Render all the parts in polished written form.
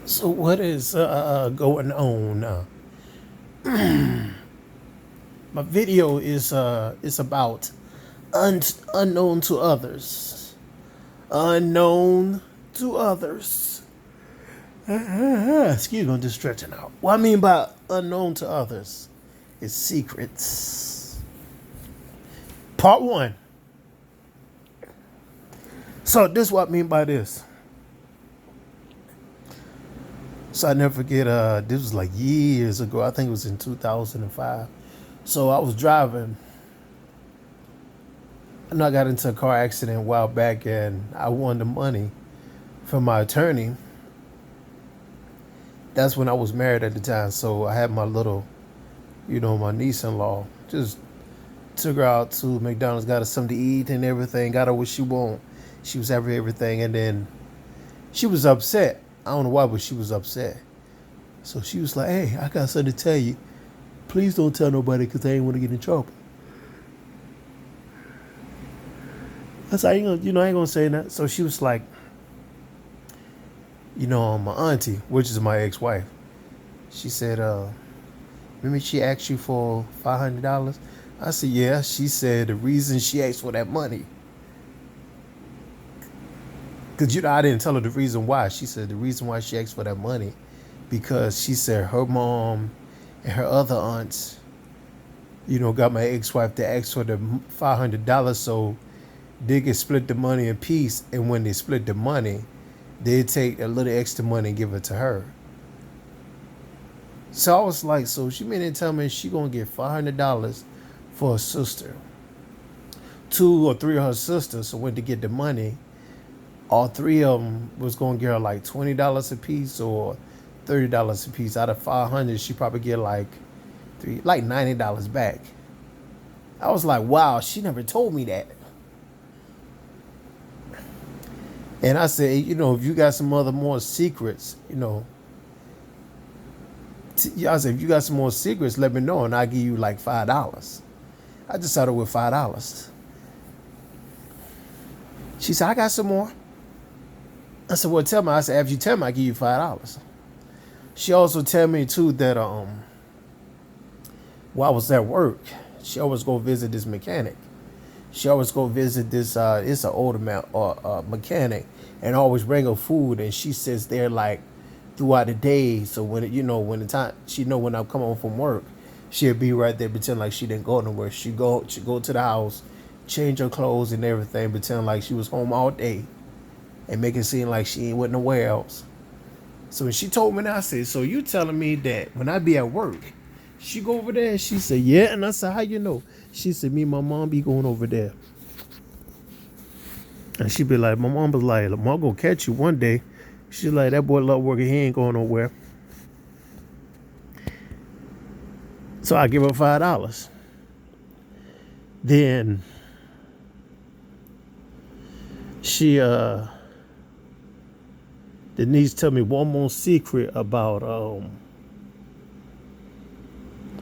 So what is going on? My video is about unknown to others. Unknown to others. Excuse me, I'm just stretching out. What I mean by unknown to others is secrets. Part one. So this is what I mean by this. So I never forget, this was like years ago. I think it was in 2005. So I was driving and I got into a car accident a while back and I won the money from my attorney. That's when I was married at the time. So I had my little, my niece-in-law. Just took her out to McDonald's, got her something to eat and everything, got her what she want. She was having everything and then she was upset. I don't know why, but she was upset. So she was like, hey, I got something to tell you. Please don't tell nobody because I ain't want to get in trouble. I said, I ain't gonna say that. So she was like, my auntie, which is my ex-wife, she said, remember she asked you for $500? I said, yeah. She said the reason she asked for that money, because I didn't tell her the reason why. She said the reason why she asked for that money because she said her mom and her other aunts, got my ex-wife to ask for the $500 so they could split the money in peace. And when they split the money, they'd take a little extra money and give it to her. So I was like, so she made it tell me she gonna get $500 for a sister. 2 or 3 of her sisters, so when to get the money, all 3 of them was gonna get her like $20 a piece or $30 a piece. Out of 500, she probably get like $90 back. I was like, wow, she never told me that. And I said, if you got some other more secrets, I said, if you got some more secrets, let me know and I'll give you like $5. I just started with $5. She said, I got some more. I said, well, tell me. I said, after you tell me, I give you $5. She also tell me too that while I was at work, she always go visit this mechanic. She always go visit this it's an older man or mechanic, and always bring her food. And she sits there like throughout the day. So when when the time she when I come home from work, she'll be right there, pretend like she didn't go nowhere. She go to the house, change her clothes and everything, pretend like she was home all day, and make it seem like she ain't went nowhere else. So when she told me that, I said, so you telling me that when I be at work, she go over there? She said, yeah. And I said, how you know? She said, me and my mom be going over there. And she be like, my mom was like, mom gonna catch you one day. She's like, that boy love working, he ain't going nowhere. So I give her $5. Then she Denise tell me one more secret about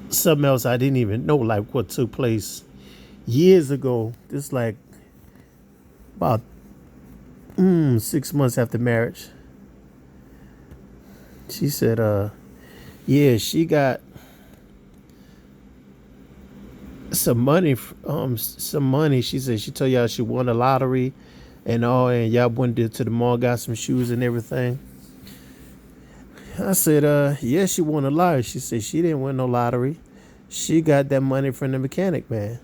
something else I didn't even know, like what took place years ago. This like about 6 months after marriage. She said, yeah, she got some money. Some money. She said she told y'all she won the lottery and all, and y'all went to the mall, got some shoes and everything. I said, yeah, she won a lottery. She said she didn't win no lottery. She got that money from the mechanic man.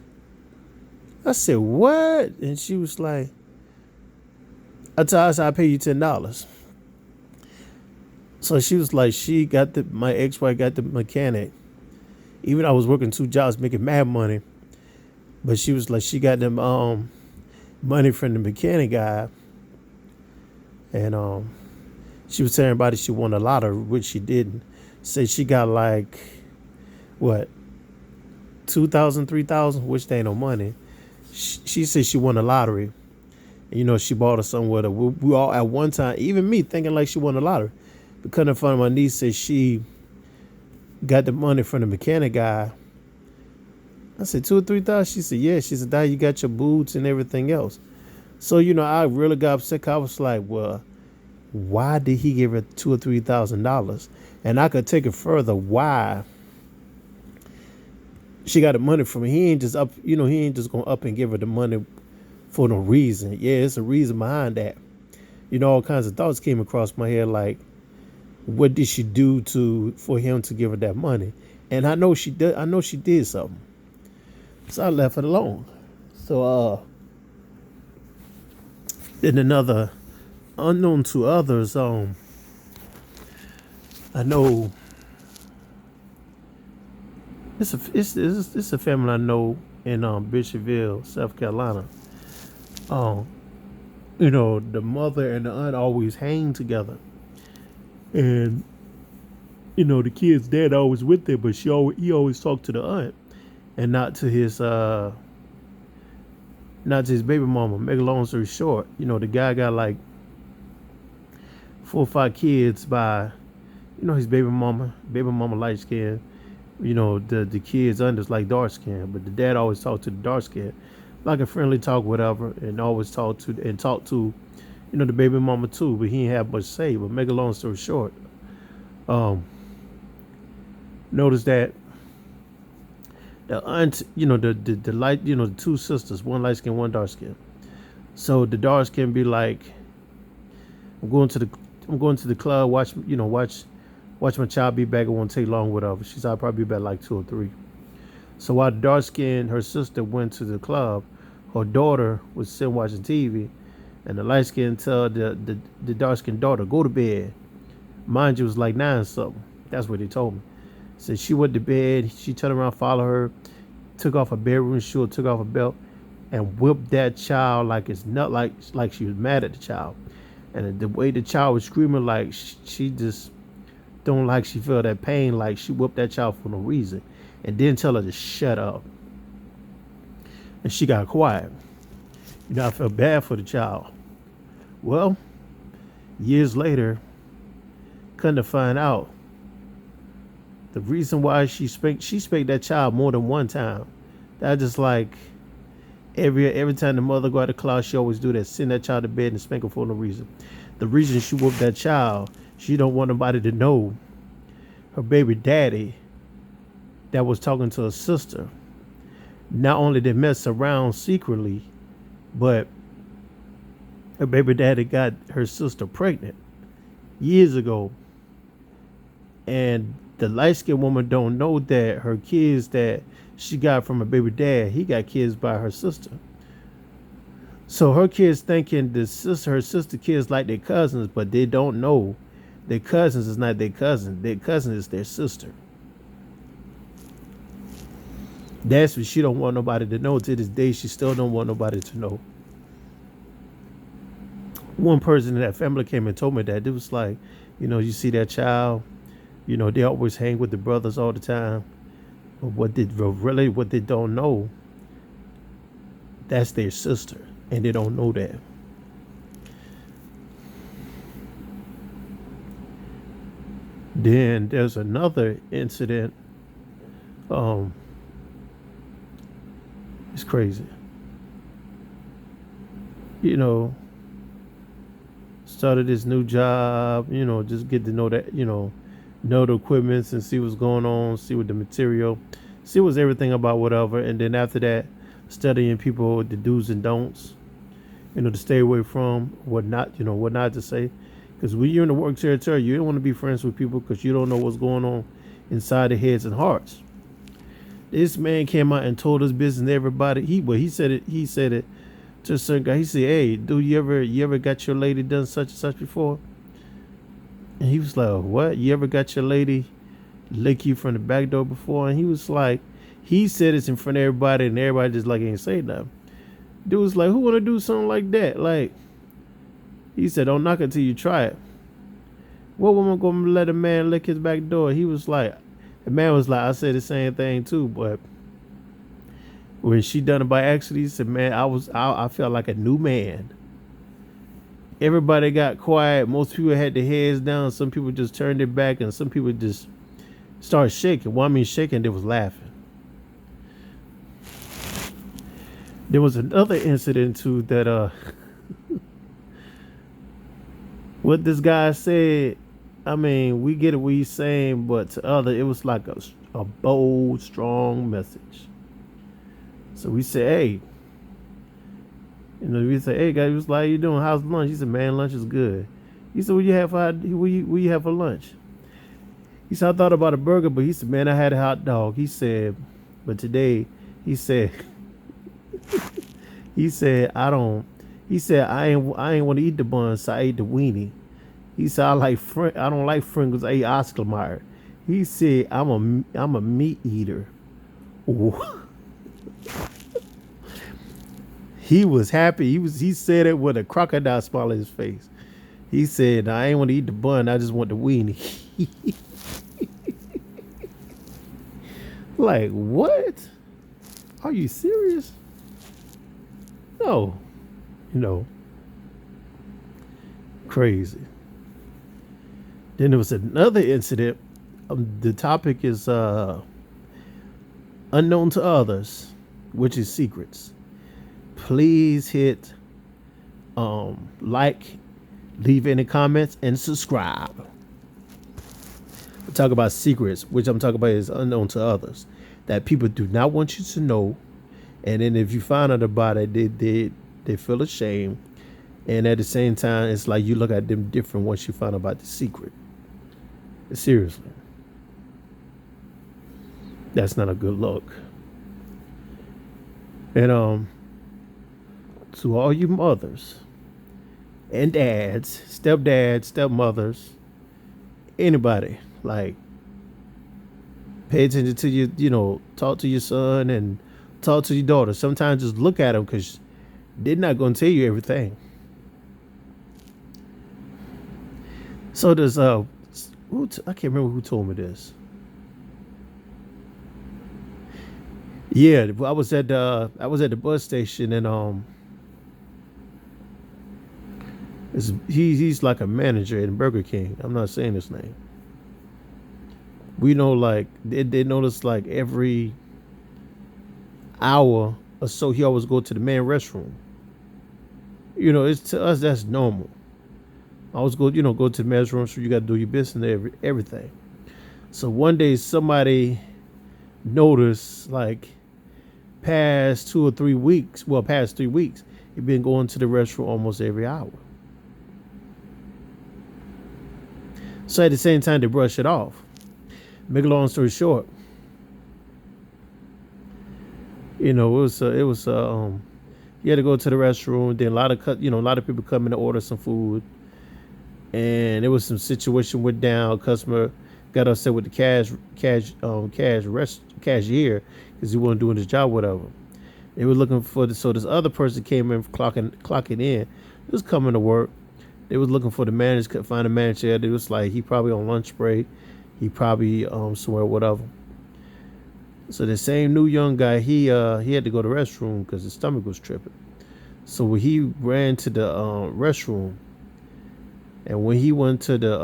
I said, what? And she was like, I told her, I said, I'll pay you $10. So she was like, my ex-wife got the mechanic. Even I was working 2 jobs, making mad money. But she was like, she got them money from the mechanic guy. And she was telling everybody she won a lottery, which she didn't. Said she got like, what, 2,000, 3,000, which they ain't no money. She said she won a lottery. And, she bought her something with her. We all at one time, even me, thinking like she won a lottery. But couldn't find my niece said she got the money from the mechanic guy. I said, 2 or 3,000? She said, yeah. She said, Dad, you got your boots and everything else. So, I really got upset. I was like, well, Why did he give her $2,000 or $3,000? And I could take it further. Why she got the money from him? He ain't just up. He ain't just gonna up and give her the money for no reason. Yeah, it's a reason behind that. All kinds of thoughts came across my head, like, what did she do for him to give her that money? And I know she did. I know she did something. So I left it alone. So then another, unknown to others, I know it's a family I know in Bishopville, South Carolina. Um, the mother and the aunt always hang together, and the kid's dad always with them, but he always talked to the aunt and not to his baby mama. Make a long story short, the guy got like 4 or 5 kids by, his baby mama. Baby mama light skin. The kids under like dark skin, but the dad always talked to the dark skin, like a friendly talk, whatever, and always talk to, the baby mama too. But he didn't have much to say. But make a long story short, notice that the aunt, the light, the 2 sisters, one light skin, one dark skin. So the dark skin be like, I'm going to the club, watch my child be back. It won't take long, whatever. She's I'll probably be back like 2 or 3. So while the dark skin, her sister, went to the club, her daughter was sitting watching TV, and the light skin tell the dark skin daughter, go to bed. Mind you, it was like 9 something. That's what they told me. So she went to bed. She turned around, followed her, took off her bedroom shoe, took off her belt, and whipped that child like it's not like she was mad at the child. And the way the child was screaming, like she just don't like she felt that pain, like she whipped that child for no reason, and didn't tell her to shut up. And she got quiet. I felt bad for the child. Well, years later, come to find out, the reason why she spanked that child more than one time. That just like every time the mother go out of class, she always do that, send that child to bed and spank her for no reason. The reason she whooped that child, she don't want nobody to know her baby daddy that was talking to her sister. Not only they mess around secretly, but her baby daddy got her sister pregnant years ago. And the light-skinned woman don't know that her kids that she got from her baby dad, he got kids by her sister. So her kids thinking her sister kids like their cousins, but they don't know their cousins is not their cousin. Their cousin is their sister. That's what she don't want nobody to know. To this day, she still don't want nobody to know. One person in that family came and told me that. It was like, you see that child, they always hang with the brothers all the time. But what they don't know, that's their sister. And they don't know that. Then there's another incident. It's crazy. Started this new job, just get to know that, know the equipments and see what's going on, see what the material, see what's everything about whatever. And then after that, studying people, the do's and don'ts, to stay away from, what not to say. Because when you're in the work territory, you don't want to be friends with people because you don't know what's going on inside their heads and hearts. This man came out and told his business to everybody. He said it to a certain guy. He said, hey, dude, you ever got your lady done such and such before? And he was like, what? You ever got your lady lick you from the back door before? And he was like, he said it's in front of everybody, and everybody just like ain't say nothing. Dude was like, who want to do something like that? Like, he said, don't knock it till you try it. What woman gonna let a man lick his back door? He was like, the man was like, I said the same thing too, but when she done it by accident, he said, man, I felt like a new man. Everybody got quiet. Most people had their heads down. Some people just turned their back, and some people just started shaking. Well, I mean shaking, they was laughing. There was another incident too that What this guy said, I mean, we get it what he's saying, but to other, it was like a bold, strong message. So we said, hey, we said, hey, guys, he was like, how you doing? How's lunch? He said, man, lunch is good. He said, what you have for lunch? He said, I thought about a burger, but he said, man, I had a hot dog. He said, but today, he said, he said, I ain't want to eat the bun, so I ate the weenie. He said, I don't like Pringles. I eat Oscar Mayer. He said, I'm a meat eater. Ooh. He was happy. He said it with a crocodile smile on his face. He said, I ain't want to eat the bun. I just want the weenie. Like, what? Are you serious? No. Crazy. Then there was another incident. The topic is unknown to others, which is secrets. Please hit like, leave any comments, and subscribe. We talk about secrets, which I'm talking about is unknown to others, that people do not want you to know. And then if you find out about it, they feel ashamed. And at the same time, it's like you look at them different once you find out about the secret. Seriously. That's not a good look. And to all you mothers and dads, stepdads, stepmothers, anybody, like, pay attention to your, talk to your son and talk to your daughter. Sometimes just look at them because they're not going to tell you everything. So there's I can't remember who told me this. Yeah, I was at the bus station, and he's like a manager in Burger King. I'm not saying his name. We know, like, they notice like every hour or so he always go to the main restroom. It's to us that's normal. I always go to the main restroom, so you got to do your business and everything. So one day somebody noticed, like, past 3 weeks, he'd been going to the restroom almost every hour. So at the same time, they brush it off. Make a long story short, it was he had to go to the restroom. Then a lot of people come in to order some food, and there was some situation went down. Customer got upset with the cashier because he wasn't doing his job, whatever. They were looking for so this other person came in clocking in. He was coming to work. They was looking for the manager, couldn't find the manager. It was like he probably on lunch break. He probably somewhere, whatever. So the same new young guy, he had to go to the restroom because his stomach was tripping. So when he ran to the restroom, and when he went to the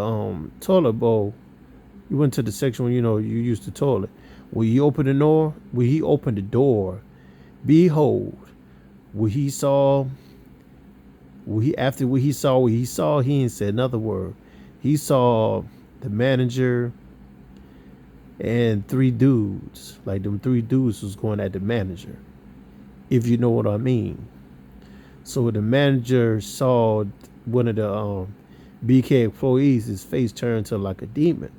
toilet bowl, he went to the section where you use the toilet. When he opened the door, behold, he ain't said another word. He saw the manager and 3 dudes. Like, them 3 dudes was going at the manager, if you know what I mean. So the manager saw one of the BK employees, his face turned to like a demon.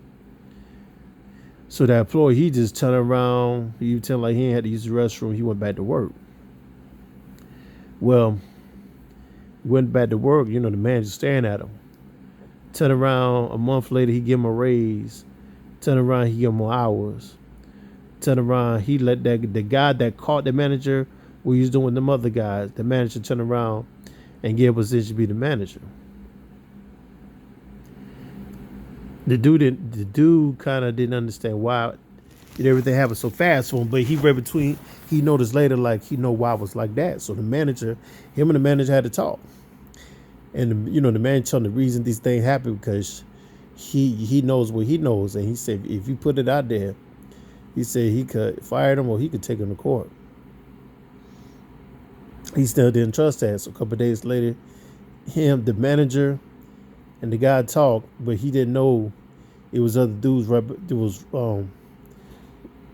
So that employee, he just turned around. He tell like he ain't had to use the restroom. He went back to work. Well, went back to work. The manager staring at him. Turn around a month later, he give him a raise. Turn around, he give him more hours. Turn around, he let the guy that caught the manager what he was doing with them other guys, the manager turn around and give a position to be the manager. The dude kind of didn't understand why everything happened so fast for him, but he read between. He noticed later, like, he know why it was like that. So him and the manager had to talk, and the manager told him the reason these things happen because he knows what he knows, and he said if you put it out there, he said he could fire him or he could take him to court. He still didn't trust that. So a couple of days later, the manager and the guy talked, but he didn't know it was other dudes right that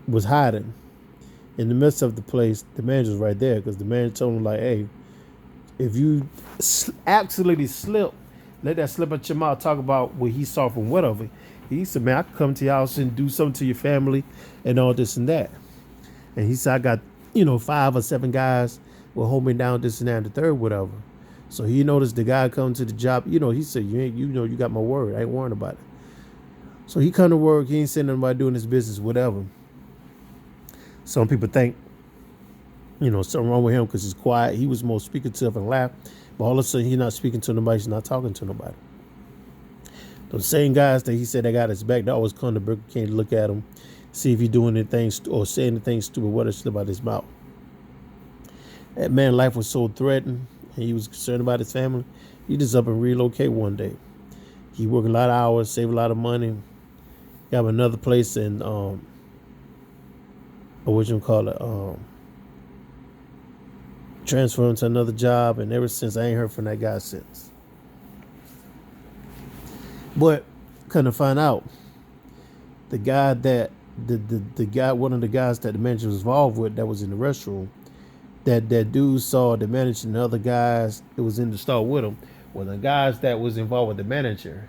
was hiding in the midst of the place. The manager was right there because the manager told him like, "Hey, if you absolutely slip, let that slip out your mouth. Talk about what he saw from whatever." He said, "Man, I could come to your house and do something to your family, and all this and that." And he said, "I got 5 or 7 guys will hold me down, this and that, and the third, whatever." So he noticed the guy come to the job. He said, "You ain't, you got my word. I ain't worrying about it." So he come to work. He ain't saying nothing about doing his business, whatever. Some people think, something wrong with him because he's quiet. He was more speaking and laugh. But all of a sudden, he's not speaking to nobody. He's not talking to nobody. Those same guys that he said they got his back, they always come to Burger King to look at him, see if he doing anything or say anything stupid, what is about his mouth. That man's life was so threatened, and he was concerned about his family. He just up and relocate one day. He worked a lot of hours, saved a lot of money, got him another place in transfer him to another job, and ever since I ain't heard from that guy since. But couldn't find out the guy that the guy, one of the guys that the manager was involved with, that was in the restroom, that dude saw the manager and the other guys that was in the store with him. Well, the guys that was involved with the manager,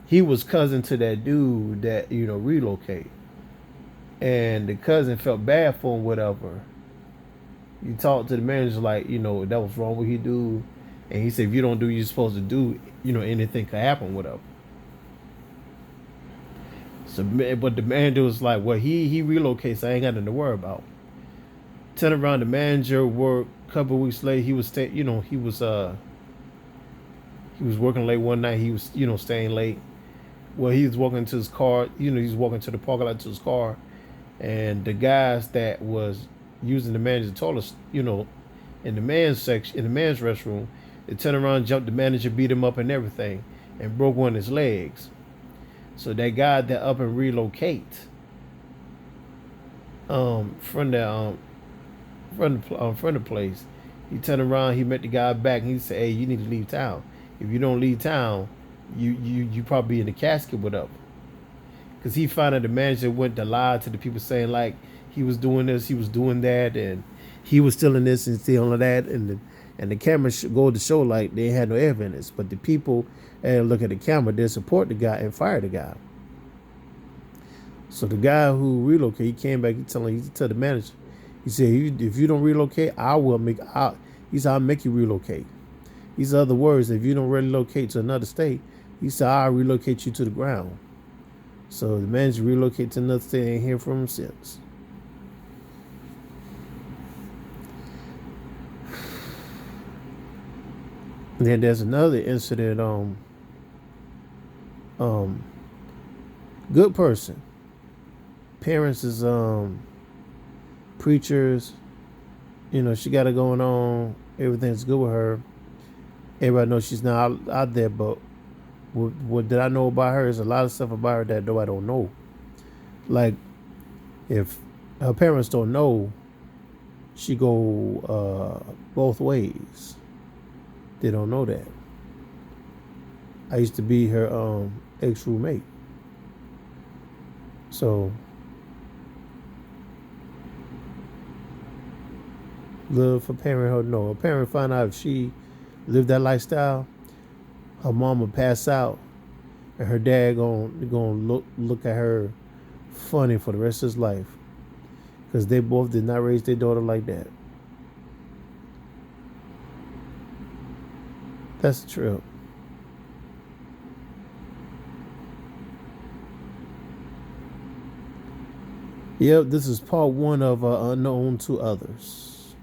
he was cousin to that dude that relocate, and the cousin felt bad for him, whatever. You talk to the manager like, that was wrong what he do, and he said if you don't do what you're supposed to do, anything could happen, whatever. So, but the manager was like, well, he relocates, so I ain't got nothing to worry about. Turn around, the manager worked. A couple of weeks later, he was he was working late one night. He was staying late. Well, he was walking to his car. He was walking to the parking lot to his car, and the guys that was using the manager's toilet, in the men's section, in the men's restroom, they turned around, jumped the manager, beat him up and everything, and broke one of his legs. So that guy that up and relocate from the place, he turned around, he met the guy back, and he said, "Hey, you need to leave town. If you don't leave town, you probably in the casket, whatever." Because he found out the manager went to lie to the people, saying like he was doing this, he was doing that, and he was stealing this and stealing that, and the camera go to show like they had no evidence, but the people look at the camera, they support the guy and fire the guy. So the guy who relocated, he came back, he tell the manager, he said, if you don't relocate, I'll make you relocate. These are other words, if you don't relocate to another state, he said, I'll relocate you to the ground. So the manager relocated to another state, ain't hear from him since. And then there's another incident. Good person. Parents is preachers. She got it going on. Everything's good with her. Everybody knows she's not out there, but what did I know about her is a lot of stuff about her that nobody don't know. Like, if her parents don't know, she go both ways. They don't know that. I used to be her ex-roommate. So, live for parenthood. No, a parent find out if she lived that lifestyle, her mom would pass out, and her dad gonna look at her funny for the rest of his life, because they both did not raise their daughter like that. That's the trip. Yep, this is part 1 of Unknown to Others,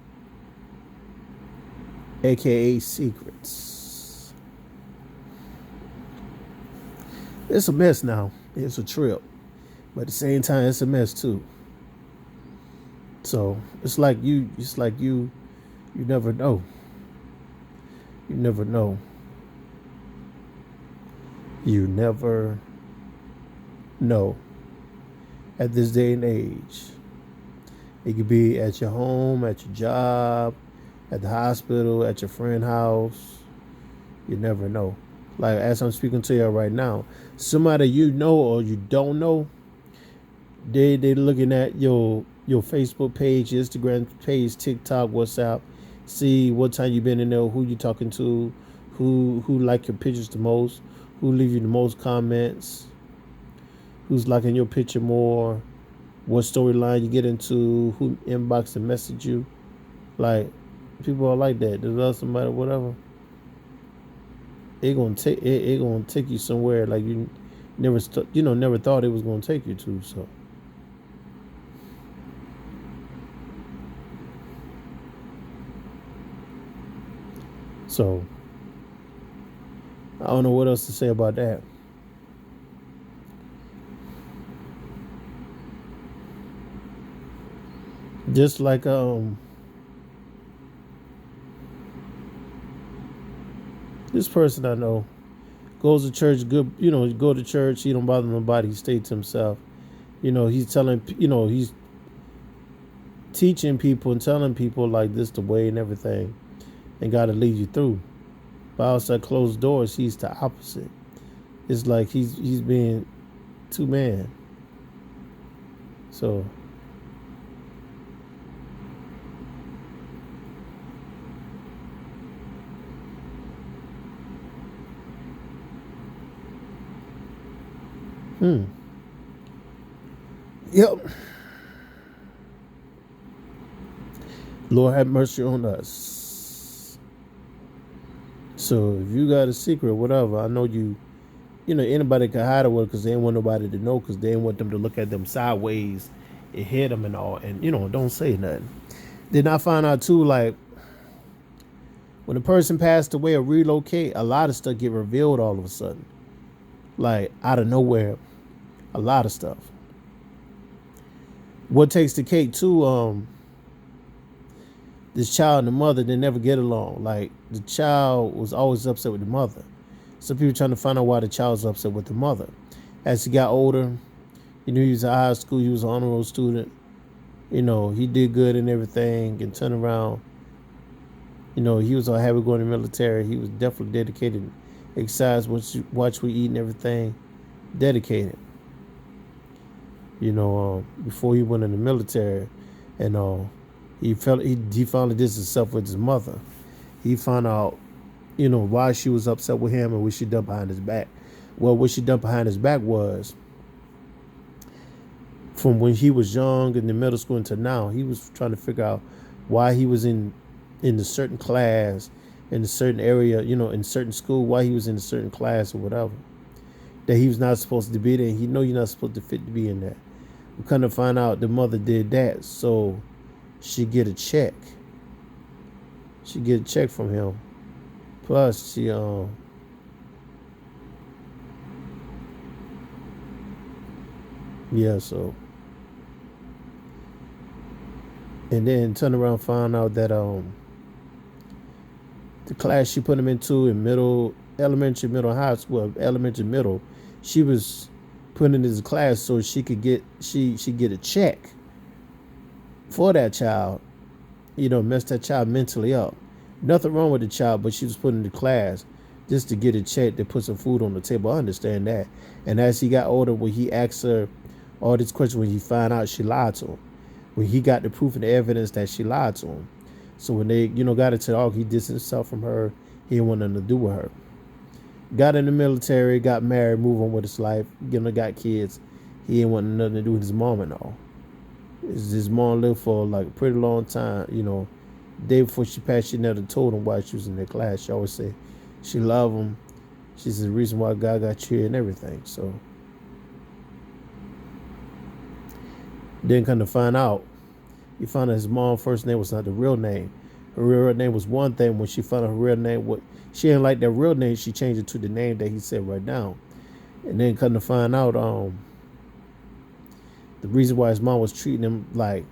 aka Secrets. It's a mess now. It's a trip, but at the same time, it's a mess too. So it's like you never know. You never know. You never know. At this day and age, it could be at your home, at your job, at the hospital, at your friend's house. You never know. Like as I'm speaking to you right now, somebody you know or you don't know, they looking at your Facebook page, Instagram page, TikTok, WhatsApp, see what time you been in there, who you talking to, who like your pictures the most, who leave you the most comments, who's liking your picture more, what storyline you get into, who inbox and message you. Like people are like that. They love somebody, whatever. It gonna take you somewhere like you never thought it was gonna take you to. So I don't know what else to say about that. Just like this person I know goes to church, good, go to church, he don't bother nobody, he stays to himself. He's telling, he's teaching people and telling people like this the way and everything, and got to lead you through. But outside closed doors, he's the opposite. It's like he's being two man. So yep. Lord have mercy on us. So if you got a secret, whatever, I know anybody can hide it with because they ain't want nobody to know because they ain't want them to look at them sideways and hit them and all. And, don't say nothing. Then I find out too, like, when a person passed away or relocate, a lot of stuff get revealed all of a sudden. Like, out of nowhere, a lot of stuff. What takes the cake too, this child and the mother, they never get along. Like, the child was always upset with the mother. Some people trying to find out why the child was upset with the mother. As he got older, he was in high school, he was an honor roll student. He did good and everything and turned around. He was all happy going to the military. He was definitely dedicated. Exercise, watch we eat and everything. Dedicated. Before he went in the military. And he finally distanced himself with his mother. He found out, why she was upset with him and what she done behind his back. Well, what she done behind his back was from when he was young in the middle school until now, he was trying to figure out why he was in a certain class, in a certain area, in certain school, why he was in a certain class or whatever. That he was not supposed to be there. He know you're not supposed to fit to be in that. We kind of find out the mother did that, so she get a check. She get a check from him. Plus, she yeah, so and then turn around find out that the class she put him into in elementary, middle, high school, elementary, middle, she was put in his class so she could get a check for that child, mess that child mentally up. Nothing wrong with the child, but she was put in the class just to get a check to put some food on the table. I understand that. And as he got older, when he asked her all these questions, when he found out she lied to him, when he got the proof and the evidence that she lied to him. So when they, got into all, he distanced himself from her. He didn't want nothing to do with her. Got in the military, got married, moved on with his life, got kids. He didn't want nothing to do with his mom and all. His mom lived for like a pretty long time, day before she passed, she never told him why she was in their class. She always said she loved him. She's the reason why God got you here and everything. So then come to find out, he found out his mom's first name was not the real name. Her real name was one thing. When she found out her real name, what she didn't like that real name, she changed it to the name that he said right now. And then come to find out, the reason why his mom was treating him like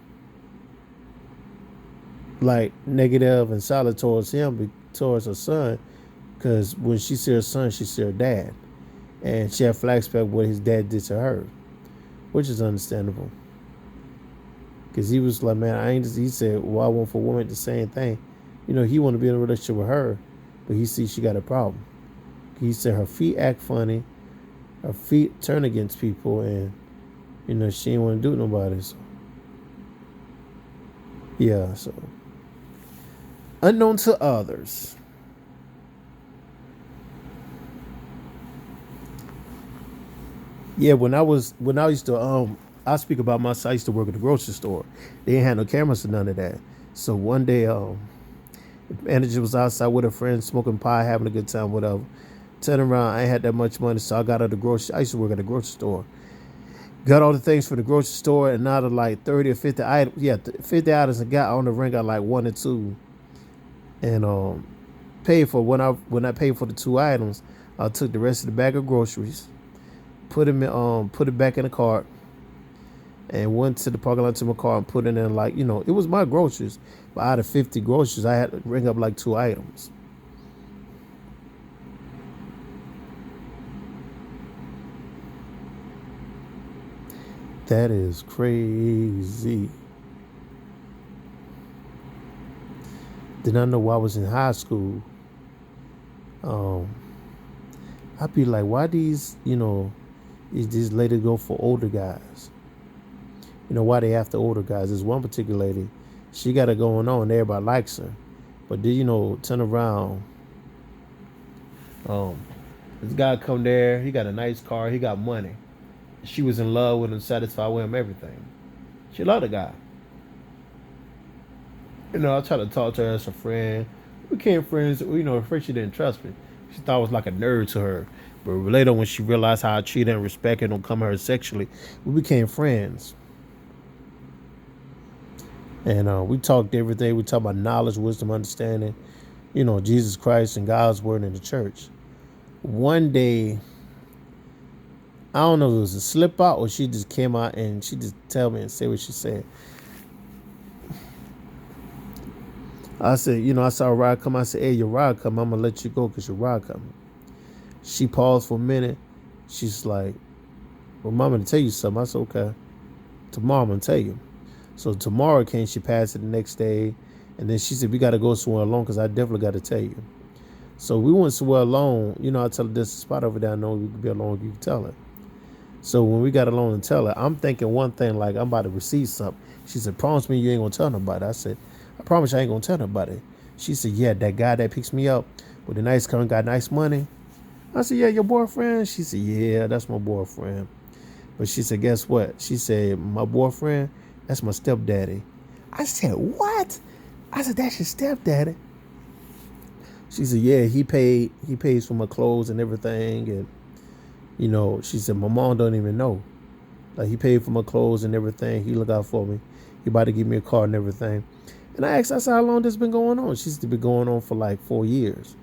negative and solid towards him, towards her son, because when she see her son, she see her dad, and she had flashback what his dad did to her, which is understandable. Because he was like, man, I ain't. He said, well, I want for women the same thing. He want to be in a relationship with her, but he sees she got a problem. He said her feet act funny, her feet turn against people, and she didn't want to do nobody. So yeah, so unknown to others. Yeah, when I used to I speak about myself. I used to work at the grocery store. They ain't had no cameras or none of that. So one day, the manager was outside with a friend smoking pie, having a good time, whatever. Turn around, I ain't had that much money, so I got out of the grocery. I used to work at the grocery store. Got all the things for the grocery store, and out of like 30 or 50 items, 50 items, I got on the ring, got like one or two, and paid for when I paid for the two items. I took the rest of the bag of groceries, put it back in the cart, and went to the parking lot to my car and put it in, like, it was my groceries. But out of 50 groceries, I had to ring up like two items. That is crazy. Then I know while I was in high school, um, I'd be like, why is these ladies go for older guys? Why they after older guys? There's one particular lady, she got it going on, and everybody likes her. But then, turn around, um, this guy come there, he got a nice car, he got money. She was in love with him, satisfied with him, everything. She loved the guy. I tried to talk to her as a friend. We became friends. At first she didn't trust me. She thought I was like a nerd to her. But later, when she realized how I treated and respected and don't come at her sexually, we became friends. And we talked everything. We talked about knowledge, wisdom, understanding, Jesus Christ and God's word in the church. One day, I don't know if it was a slip out or she just came out and she just tell me and say what she said. I said, I saw a ride come. I said, hey, your ride come. I'm going to let you go because your ride coming. She paused for a minute. She's like, well, Mom, I'm going to tell you something. I said, okay. Tomorrow I'm going to tell you. So tomorrow came, she passed it the next day. And then she said, we got to go somewhere alone because I definitely got to tell you. So we went somewhere alone. I tell her, there's a spot over there. I know we could be alone. You can tell her. So when we got alone and tell her, I'm thinking one thing, like I'm about to receive something. She said, promise me you ain't going to tell nobody. I said, I promise you I ain't going to tell nobody. She said, yeah, that guy that picks me up with a nice car and got nice money. I said, yeah, your boyfriend? She said, yeah, that's my boyfriend. But she said, guess what? She said, my boyfriend, that's my stepdaddy. I said, what? I said, that's your stepdaddy? She said, yeah, he pays for my clothes and everything. And, she said, my mom don't even know. Like, he paid for my clothes and everything. He look out for me. He about to give me a car and everything. And I said, how long this been going on? She said, been going on for like 4 years.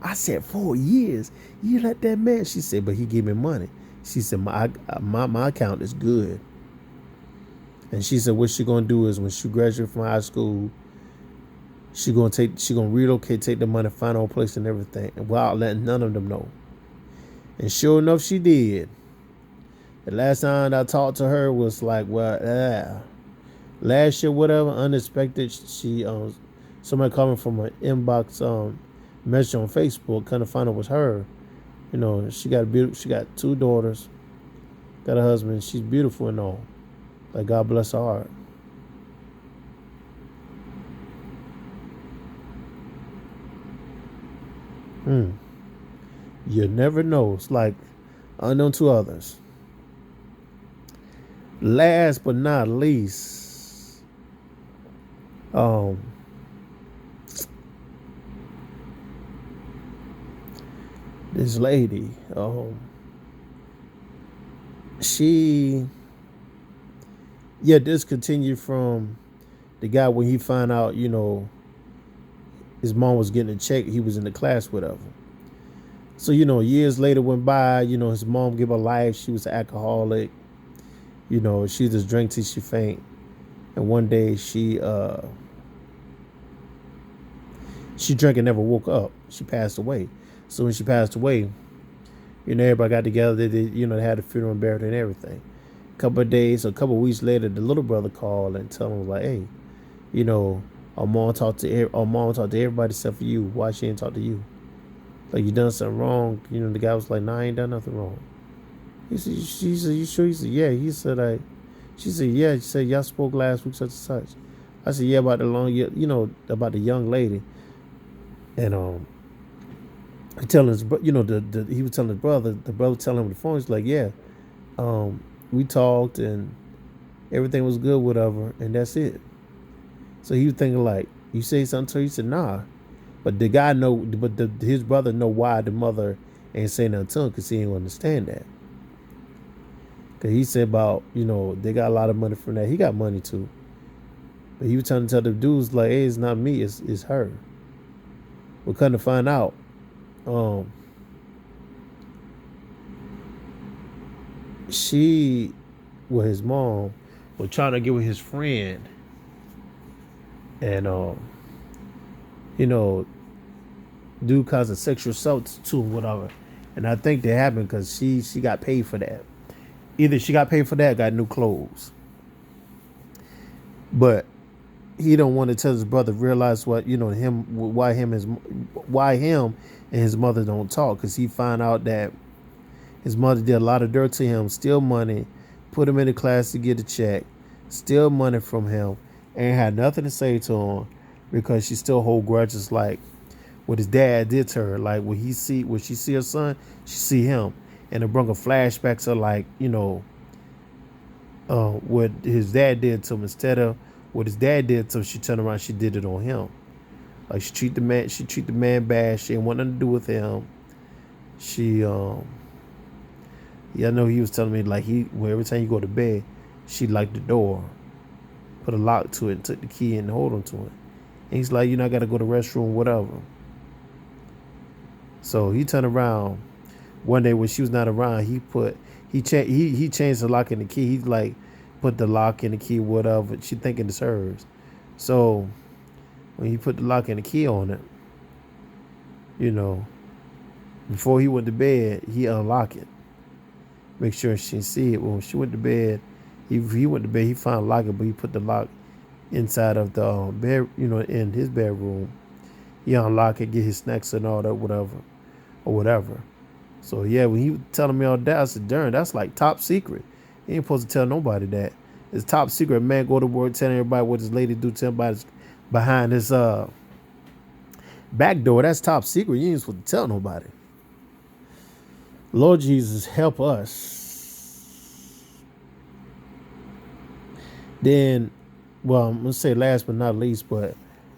I said, 4 years? You let that man? She said, but he gave me money. She said, my account is good. And she said, what she gonna do is when she graduates from high school, she gonna relocate, take the money, find her own place and everything, and without letting none of them know. And sure enough, she did. The last time I talked to her was like, last year, whatever, unexpected. She somebody coming from an inbox message on Facebook, kind of find out it was her. She got 2 daughters, got a husband. She's beautiful and all. Like, God bless her heart. You never know. It's like unknown to others. Last but not least, this lady, she discontinued from the guy when he found out, his mom was getting a check. He was in the class with her. So, years later went by, his mom gave her life. She was an alcoholic. She just drank till she faint. And one day she drank and never woke up. She passed away. So when she passed away, everybody got together. They had a funeral and buried and everything. A couple of weeks later, the little brother called and told him, like, hey, our mom talked to everybody except for you. Why she didn't talk to you? Like, you done something wrong. The guy was like, nah, I ain't done nothing wrong. She said, you sure? He said, yeah. He said, she said, yeah. She said, y'all spoke last week, such and such. I said, yeah, about the about the young lady. And he telling his, he was telling his brother. The brother telling him on the phone. He's like, yeah, we talked and everything was good, whatever, and that's it. So he was thinking like, you say something to her? He said, nah. But the guy know, but his brother know why the mother ain't saying nothing to him, because he ain't understand that. Cause he said about, they got a lot of money from that. He got money too. But he was trying to tell the dudes like, hey, it's not me, it's her. We're coming to find out. She, with his mom, was trying to get with his friend, and you know, do cause of sexual assault to him, whatever. And I think that happened because she got paid for that. Either she got paid for that, or got new clothes. But he don't want to tell his brother, realize what why him and his mother don't talk, because he found out that his mother did a lot of dirt to him, steal money, put him in the class to get a check, steal money from him, and had nothing to say to him because she still hold grudges like what his dad did to her. Like when she see her son, she see him, and it brought a flashback to like what his dad did to him. Instead of what his dad did to him, she turned around, she did it on him. Like she treat the man bad. She ain't want nothing to do with him. She yeah, I know he was telling me like every time you go to bed, she locked the door, put a lock to it, took the key and hold on to it. And he's like, I gotta go to the restroom, whatever. So he turned around one day when she was not around. He changed the lock and the key. He like put the lock and the key, whatever. She thinking it's hers. So when he put the lock and the key on it, before he went to bed, he unlocked it. Make sure she didn't see it. When she went to bed, he went to bed. He found a lock, but he put the lock inside of the bed, in his bedroom. He unlocked it, get his snacks and all that, whatever. So yeah, when he was telling me all that, I said, darn, that's like top secret. He ain't supposed to tell nobody that. It's top secret. Man, go to work telling everybody what his lady do to him behind his back door. That's top secret. You ain't supposed to tell nobody. Lord Jesus, help us. Then, well, I'm gonna say last but not least, but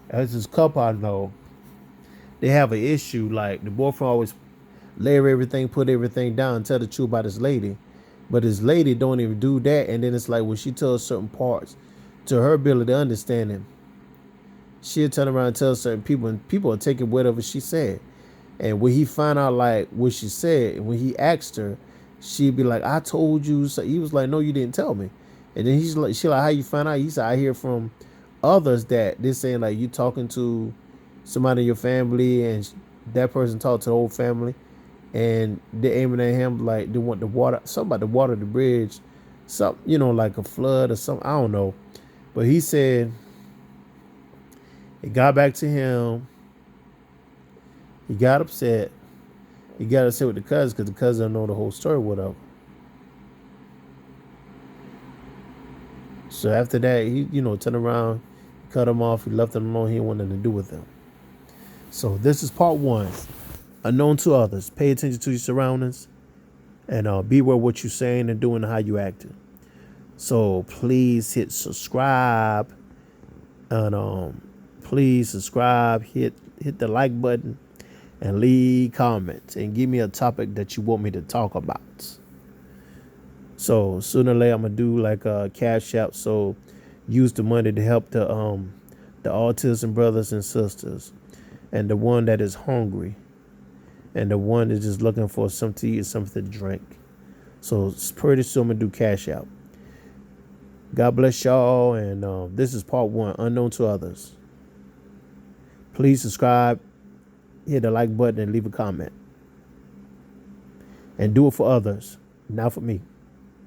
as this couple I know, they have an issue. Like the boyfriend always layer everything, put everything down, tell the truth about his lady, but his lady don't even do that. And then it's like when she tells certain parts to her ability to understand him, she'll turn around and tell certain people, and people are taking whatever she said. And when he found out like what she said, and when he asked her, she'd be like, I told you. So he was like, no, you didn't tell me. And then she like, how you find out? He said, I hear from others that they're saying like you talking to somebody in your family, and that person talked to the whole family, and they're aiming at him like they want the water, something about the water, the bridge, something, like a flood or something. I don't know. But he said it got back to him. He got upset. He got upset with the cousin because the cousin don't know the whole story, whatever. So after that, he, turned around, cut him off. He left him alone. He didn't want nothing to do with him. So this is part one. Unknown to others. Pay attention to your surroundings, and beware what you're saying and doing and how you acting. So please hit subscribe, and please subscribe. Hit the like button. And leave comments and give me a topic that you want me to talk about. So sooner or later I'm gonna do like a cash app. So use the money to help the autism brothers and sisters, and the one that is hungry, and the one that's just looking for something to eat, something to drink. So pretty soon I'm gonna do cash out. God bless y'all, and this is part one, unknown to others. Please subscribe. Hit the like button and leave a comment. And do it for others, not for me.